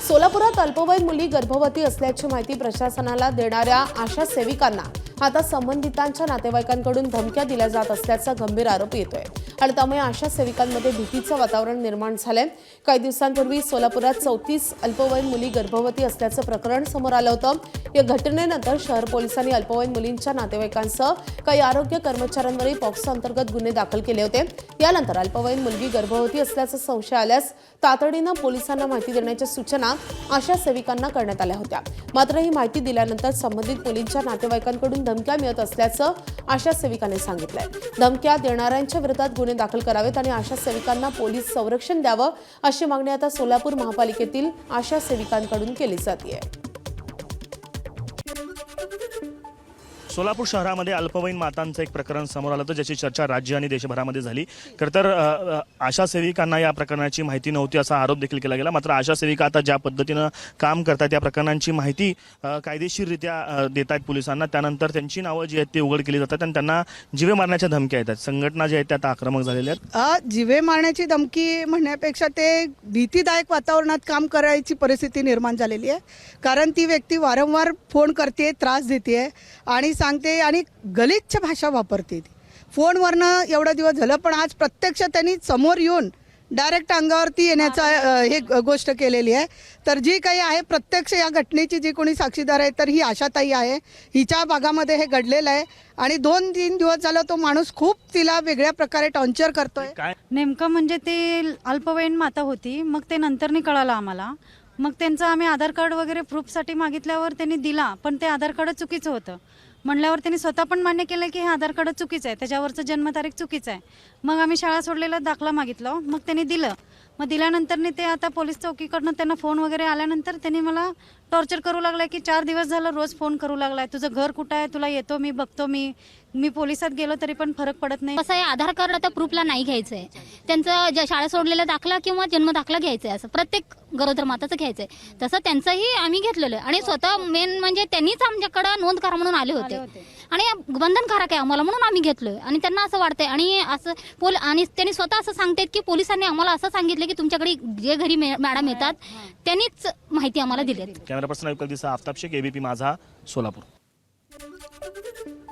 सोलापुरात अल्पवयीन मुली गर्भवती असल्याची माहिती प्रशासनाला देणाऱ्या आशा सेविकांना आता संबंधितांच्या नातेवाईकांकडून धमक्या दिल्या जात असल्याचा गंभीर आरोप येतोय आणि त्यामुळे आशा सेविकांमध्ये भीतीचं वातावरण निर्माण झालंय। काही दिवसांपूर्वी सोलापुरात 34 अल्पवयीन मुली गर्भवती असल्याचं प्रकरण समोर आलं होतं। या घटनेनंतर शहर पोलिसांनी अल्पवयीन मुलींच्या नातेवाईकांसह काही आरोग्य कर्मचाऱ्यांवरही पॉक्सो अंतर्गत गुन्हे दाखल केले होते। यानंतर अल्पवयीन मुलगी गर्भवती असल्याचा संशय आल्यास तातडीनं पोलिसांना माहिती देण्याच्या सूचना आशा सेविकांना करण्यात आल्या होत्या। मात्र ही माहिती दिल्यानंतर संबंधित मुलींच्या नातेवाईकांकडून धमक्या मिळत असल्याचं आशा सेविकांनी सांगितलंय। धमक्या देणाऱ्यांच्या विरोधात गुन्हे दाखल करावेत आणि आशा सेविकांना पोलीस संरक्षण द्यावं अशी मागणी आता सोलापूर महापालिकेतील आशा सेविकांकडून केली जाते। सोलापूर शहरामध्ये अल्पवयीन मातांचं एक प्रकरण समोर आलं होतं, ज्याची चर्चा राज्य आणि देशभरामध्ये झाली। खरं तर आशा सेविकांना या प्रकरणाची माहिती नव्हती असा आरोप देखील केला गेला। मात्र आशा सेविका आता ज्या पद्धतीनं काम करतात त्या प्रकरणांची माहिती कायदेशीररित्या देत आहेत पोलिसांना। त्यानंतर त्यांची नावं जी आहेत ती उघड केली जातात आणि त्यांना जीवे मारण्याच्या धमक्या येतात। संघटना ज्या आहेत त्या आता आक्रमक झालेल्या आहेत। जीवे मारण्याची धमकी म्हणण्यापेक्षा ते भीतीदायक वातावरणात काम करायची परिस्थिती निर्माण झालेली आहे। कारण ती व्यक्ती वारंवार फोन करते, त्रास देते आणि सांगते आणि गलिच्छ भाषा वापरते। फोनवरनं एवढा दिवस झालं, पण आज प्रत्यक्ष त्यांनी समोर येऊन डायरेक्ट अंगावरती येण्याचा हे गोष्ट केलेली आहे। तर जी काही आहे प्रत्यक्ष या घटनेची जी कोणी साक्षीदार आहे तर ही आशाताई आहे। हिच्या भागामध्ये हे घडलेलं आहे आणि 2-3 दिवस झालं तो माणूस खूप तिला वेगळ्या प्रकारे टॉर्चर करतोय। नेमकं म्हणजे ते अल्पवयीन माता होती, मग ते नंतरनी कळालं आम्हाला। मग त्यांचं आम्ही आधार कार्ड वगैरे प्रूफसाठी मागितल्यावर त्यांनी दिला, पण ते आधार कार्ड चुकीचं होतं म्हणल्यावर त्यांनी स्वतः पण मान्य केलं की हे आधार कार्ड चुकीचं आहे, त्याच्यावरचं जन्मतारीख चुकीचं आहे। मग आम्ही शाळा सोडलेला दाखला मागितला, मग त्यांनी दिलं। मग दिल्यानंतर ते आता पोलीस चौकीकडनं त्यांना फोन वगैरे आल्यानंतर त्यांनी मला टॉर्चर करू लागलाय की 4 दिवस झालं रोज फोन करू लागलाय, तुझं घर कुठं आहे, तुला येतो मी, बघतो मी पोलिसात गेलो तरी पण फरक पडत नाही। कसं आहे, आधार कार्ड आता प्रूफला नाही घ्यायचंय, त्यांचं ज्या शाळा सोडलेला दाखला किंवा जन्म दाखला घ्यायचंय, असं प्रत्येक गरोदर माताचं घ्यायचंय। तसं त्यांचंही आम्ही घेतलेलं आणि स्वतः मेन म्हणजे त्यांनीच आमच्याकडे नोंद करा म्हणून आले होते आणि बंधनकारक आहे आम्हाला म्हणून आम्ही घेतलोय। आणि त्यांना असं वाटतंय आणि असं आणि त्यांनी स्वतः असं सांगतात की पोलिसांनी आम्हाला असं सांगितलं की तुमच्याकडे जे घरी मॅडम येतात त्यांनीच माहिती आम्हाला दिली। कॅमेरा पर्सन आयुक्त दिसा, आफ्ताब शेख, एबीपी माझा, सोलापूर।